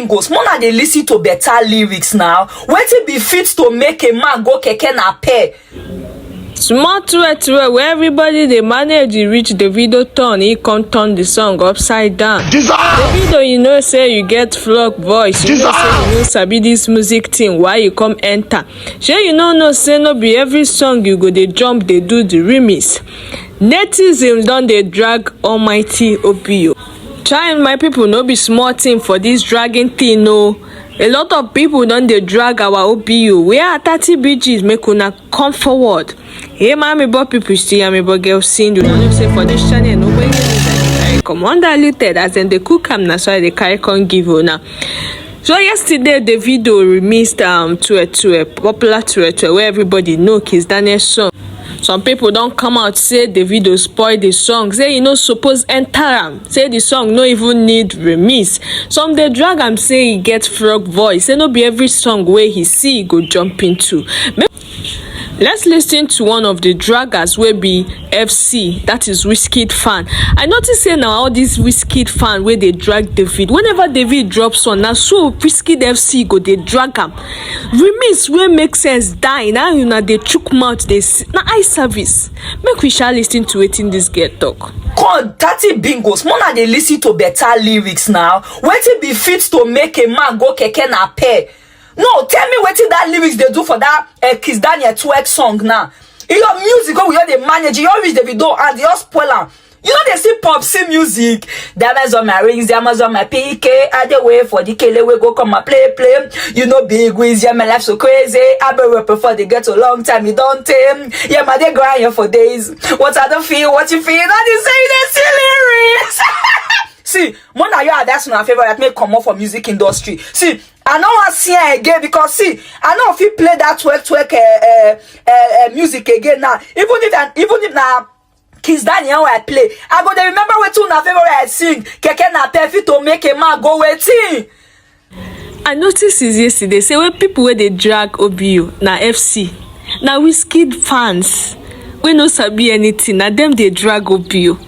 bingos. Mona dey listen to better lyrics now. Wetin be fit to make a man go keke nape? Small Twe Twe where everybody they manage to reach Davido turn, he come turn the song upside down. Davido, you know say you get flock voice, you know say you know Sabi this music thing, why you come enter? Sure you know say no be every song you go they jump, they do the remix. Netizen don they drag almighty OBO. Trying my people no be small thing for this dragging thing, no. A lot of people don't they drag our OBO. We are 30 BGs make una come forward. Hey, my Amebo people still Amebo girl sing. You know say for this channel nobody is come undiluted as in the cook am na so they carry con give una. So yesterday the video remixed Twe Twe, popular Twe Twe where everybody know KIZZ Daniel song. Some people don't come out say the video spoil the song, say you know suppose enter am, say the song no even need remix. Some they drag am say he get frog voice, say no be every song where he see he go jump into. Let's listen to one of the draggers wey be FC, that is Wizkid fan. I notice say now all these Wizkid fan where they drag David. Whenever David drops on, now so Wizkid FC go they drag am. Remix wey make sense die. Now you know they chook mouth they na eye service. Make we shall listen to it in this girl talk. God, 30 bingos. Mona dey listen to better lyrics now. Wetin be fit to make a man go keke nape? No, tell me wetin that lyrics they do for that KIZZ Daniel twerk song now. In your music, go with the manager, you always Davido and you spoil am. You know they see pop, see music. Diamonds on my rings, diamonds on my PK. I dey wait for the kele we go come and play. You know big wiz, yeah, my life so crazy. I've been rapping for the get a long time, you don't tame. Yeah, my day grind here for days. What I don't feel, what you feel, that is saying the silly lyrics. See, Mona, you are that's my favorite that make come up for music industry. See, I know I see her again because see, I know if you play that twerk music again now, even if now KIZZ Daniel I play, I go to remember what two na favorite I sing. Keke na perfect to make a man go waiting. I noticed this yesterday. Say when people where they drag OBO na FC, now Wizkid fans we no sabi anything. Now them they drag OBO.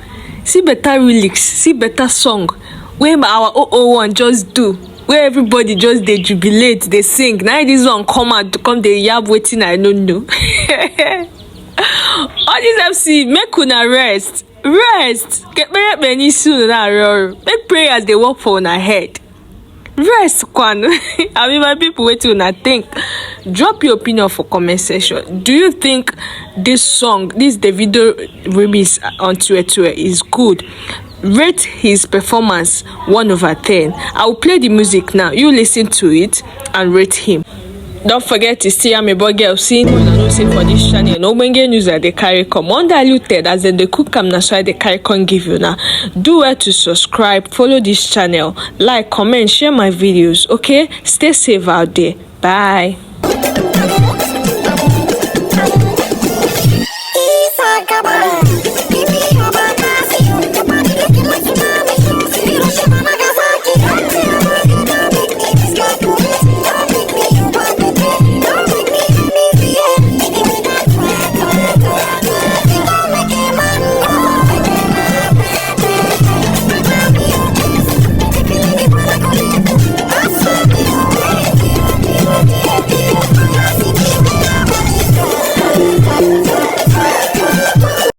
See better lyrics, see better song. Where our 001 just do. Where everybody just they jubilate, they sing. Now this one come out to come they yab waiting. I don't know. All this FC make una rest. Get many soon now. Make prayers they work for una head. Rest, Kwan. I mean, my people wait till I think. Drop your opinion for comment section. Do you think this song, this Davido remix on Twe Twe is good? Rate his performance 1/10. I will play the music now. You listen to it and rate him. Don't forget to see Amebo girl seeing when I know say for this channel. No when news that they carry come undiluted as in the cook am na so they carry come give you now. Do well to subscribe, follow this channel, like, comment, share my videos. Okay, stay safe out there. Bye.